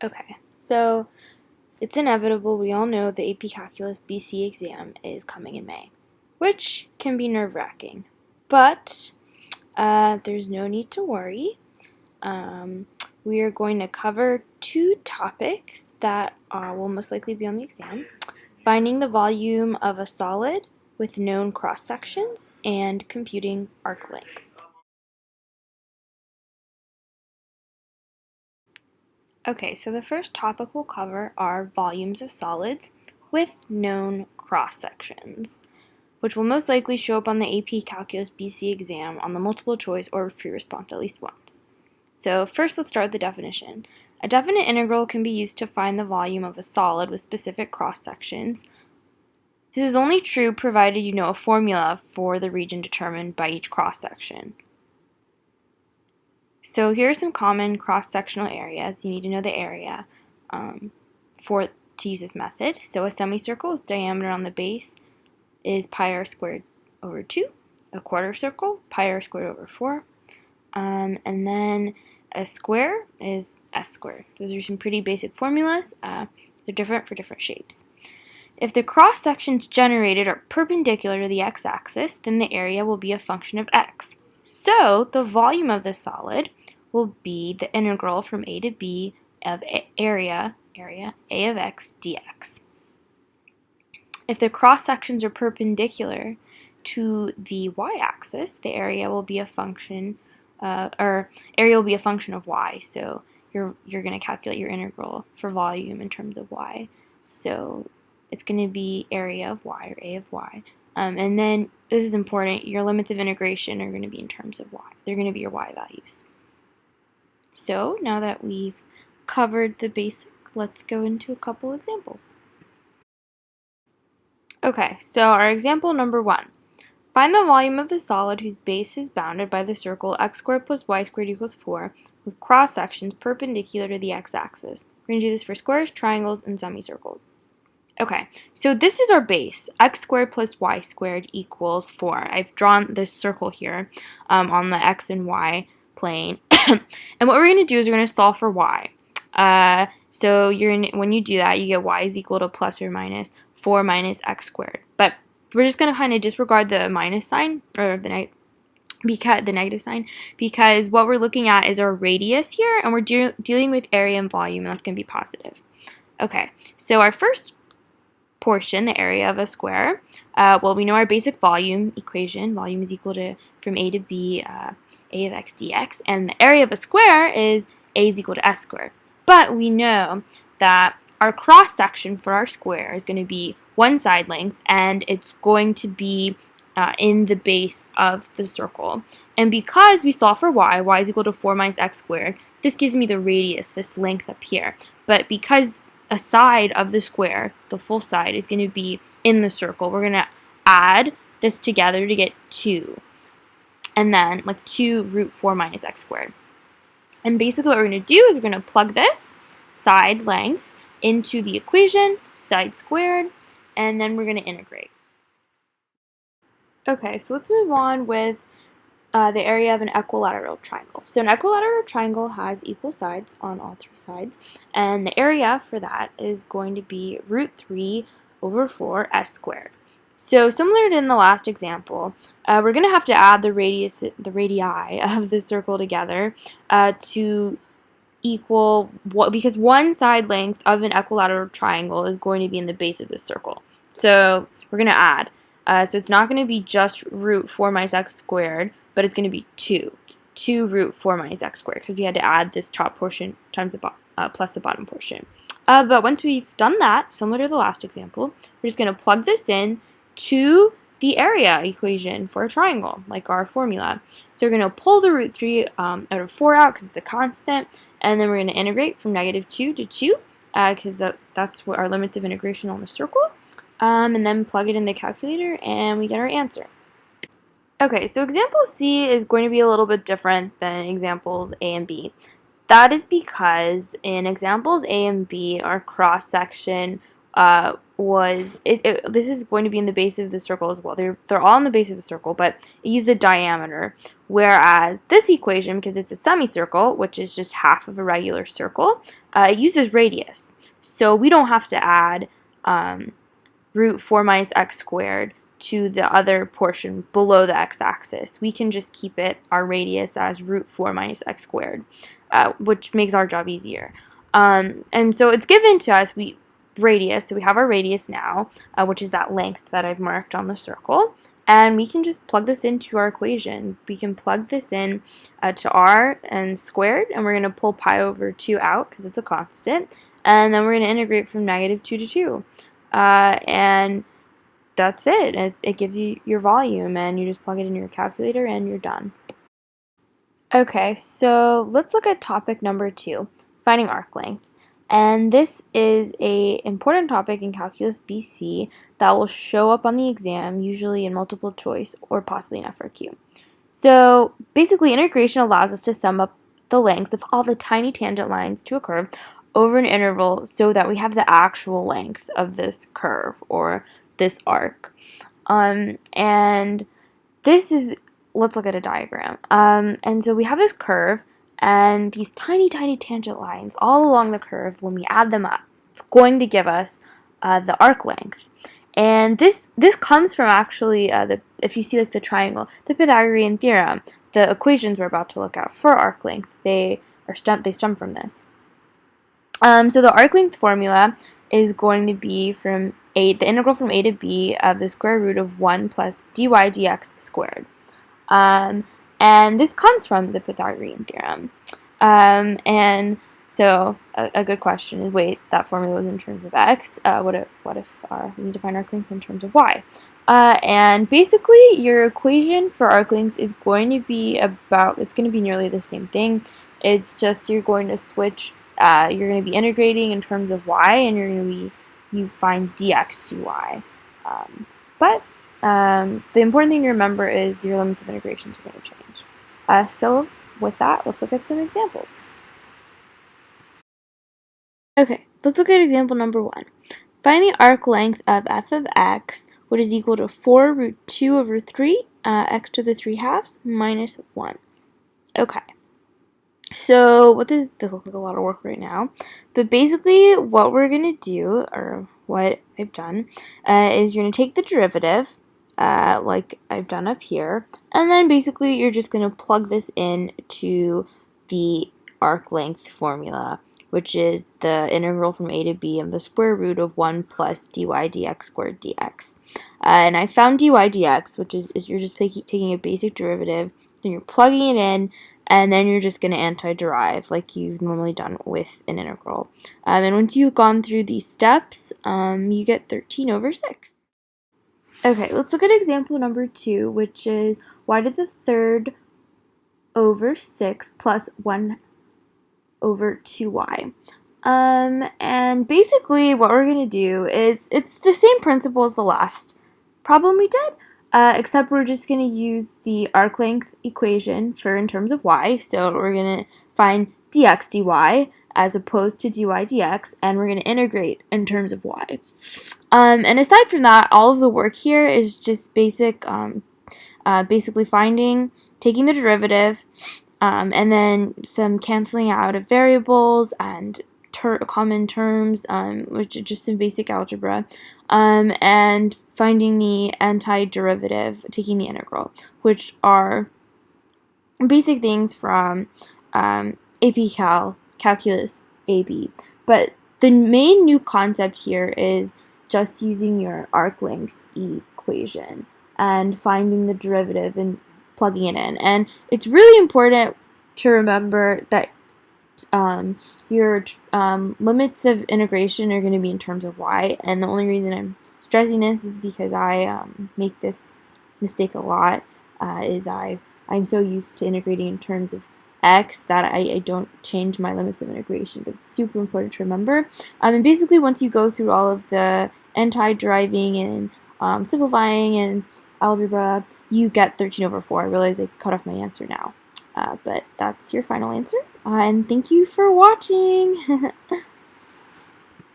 Okay, so it's inevitable. We all know the AP Calculus BC exam is coming in May, which can be nerve-wracking. But there's no need to worry. We are going to cover two topics that will most likely be on the exam: finding the volume of a solid with known cross-sections and computing arc length. Okay, so the first topic we'll cover are volumes of solids with known cross-sections, which will most likely show up on the AP Calculus BC exam on the multiple choice or free response at least once. So first let's start with the definition. A definite integral can be used to find the volume of a solid with specific cross-sections. This is only true provided you know a formula for the region determined by each cross-section. So here are some common cross-sectional areas. You need to know the area to use this method. So a semicircle with diameter on the base is pi r squared over 2. A quarter circle, pi r squared over 4. And then a square is s squared. Those are some pretty basic formulas. They're different for different shapes. If the cross-sections generated are perpendicular to the x-axis, then the area will be a function of x. So the volume of the solid will be the integral from a to b of area a of x dx. If the cross-sections are perpendicular to the y-axis, the area will be a function of y. So you're going to calculate your integral for volume in terms of y. So it's going to be area of y, or a of y. And then, this is important, your limits of integration are going to be in terms of y. They're going to be your y values. So now that we've covered the basic, let's go into a couple examples. Okay, so our example number 1. Find the volume of the solid whose base is bounded by the circle x squared plus y squared equals 4 with cross-sections perpendicular to the x-axis. We're going to do this for squares, triangles, and semicircles. Okay, so this is our base. X squared plus y squared equals 4. I've drawn this circle here on the x and y plane. And what we're going to do is we're going to solve for y. So when you do that, you get y is equal to plus or minus 4 minus x squared. But we're just going to kind of disregard the minus sign, or the negative sign, because what we're looking at is our radius here, and we're dealing with area and volume, and that's going to be positive. Okay, so our first portion, the area of a square, well, we know our basic volume equation. Volume is equal to, from a to b, a of x dx, and the area of a square is a is equal to s squared. But we know that our cross-section for our square is going to be one side length, and it's going to be in the base of the circle. And because we solve for y is equal to 4 minus x squared, this gives me the radius, this length up here. But because a side of the square, the full side, is going to be in the circle, we're going to add this together to get 2. And then, 2 root 4 minus x squared. And basically what we're going to do is we're going to plug this side length into the equation, side squared, and then we're going to integrate. Okay, so let's move on with the area of an equilateral triangle. So an equilateral triangle has equal sides on all 3 sides, and the area for that is going to be root 3 over 4 s squared. So similar to in the last example, we're going to have to add the radii of the circle together to equal what, because one side length of an equilateral triangle is going to be in the base of the circle. So we're going to add. So it's not going to be just root 4 minus x squared, but it's going to be 2 root 4 minus x squared, because we had to add this top portion times the plus the bottom portion. But once we've done that, similar to the last example, we're just going to plug this in to the area equation for a triangle, like our formula. So we're going to pull the root 3 out of 4 out because it's a constant, and then we're going to integrate from -2 to 2 because that's what our limits of integration on the circle, and then plug it in the calculator and we get our answer. Okay, so example C is going to be a little bit different than examples A and B. That is because in examples A and B, our cross-section this is going to be in the base of the circle as well. They're all in the base of the circle, but it used the diameter. Whereas this equation, because it's a semicircle, which is just half of a regular circle, it uses radius. So we don't have to add root 4 minus x squared to the other portion below the x-axis. We can just keep our radius as root 4 minus x squared, which makes our job easier. And so it's given to us, radius, so we have our radius now, which is that length that I've marked on the circle, and we can just plug this into our equation. We can plug this in to r and squared, and we're going to pull pi over 2 out because it's a constant, and then we're going to integrate from -2 to 2. And that's it. It gives you your volume, and you just plug it in your calculator and you're done. Okay, so let's look at topic number 2, finding arc length. And this is an important topic in Calculus BC that will show up on the exam, usually in multiple choice or possibly in FRQ. So basically, integration allows us to sum up the lengths of all the tiny tangent lines to a curve over an interval so that we have the actual length of this curve or this arc. And this is, let's look at a diagram. And so we have this curve and these tiny, tiny tangent lines all along the curve. When we add them up, it's going to give us the arc length. And this comes from actually, if you see like the triangle, the Pythagorean theorem, the equations we're about to look at for arc length, they stem from this. So the arc length formula is going to be the integral from a to b of the square root of 1 plus dy dx squared. And this comes from the Pythagorean theorem. And so a good question is, wait, that formula was in terms of x. What if we need to find arc length in terms of y? And basically, your equation for arc length is going to be it's going to be nearly the same thing. It's just you're going to switch. You're going to be integrating in terms of y, and you find dx dy. But the important thing to remember is your limits of integrations are going to change. So with that, let's look at some examples. Okay, let's look at example number 1. Find the arc length of f of x, which is equal to 4 root 2 over 3, x to the 3 halves, minus 1. Okay. So this looks like a lot of work right now, but basically what we're going to do, or what I've done, is you're going to take the derivative, like I've done up here, and then basically you're just going to plug this in to the arc length formula, which is the integral from a to b of the square root of 1 plus dy dx squared dx. And I found dy dx, which is you're just taking a basic derivative, then you're plugging it in, and then you're just going to antiderive like you've normally done with an integral. And once you've gone through these steps, you get 13 over 6. Okay, let's look at example number 2, which is y to the third over 6 plus 1 over 2y. And basically what we're going to do is, it's the same principle as the last problem we did, except we're just going to use the arc length equation in terms of y. So we're going to find dx dy as opposed to dy dx, and we're going to integrate in terms of y. And aside from that, all of the work here is just basically taking the derivative, and then some canceling out of variables and common terms, which are just some basic algebra, and finding the antiderivative, taking the integral, which are basic things from AP Calc, Calculus AB. But the main new concept here is just using your arc length equation and finding the derivative and plugging it in. And it's really important to remember that your limits of integration are going to be in terms of y, and the only reason I'm stressing this is because I make this mistake a lot, I'm so used to integrating in terms of x that I don't change my limits of integration, but it's super important to remember. And basically once you go through all of the anti-deriving and simplifying and algebra, you get 13 over 4. I realize I cut off my answer now. But that's your final answer, and thank you for watching!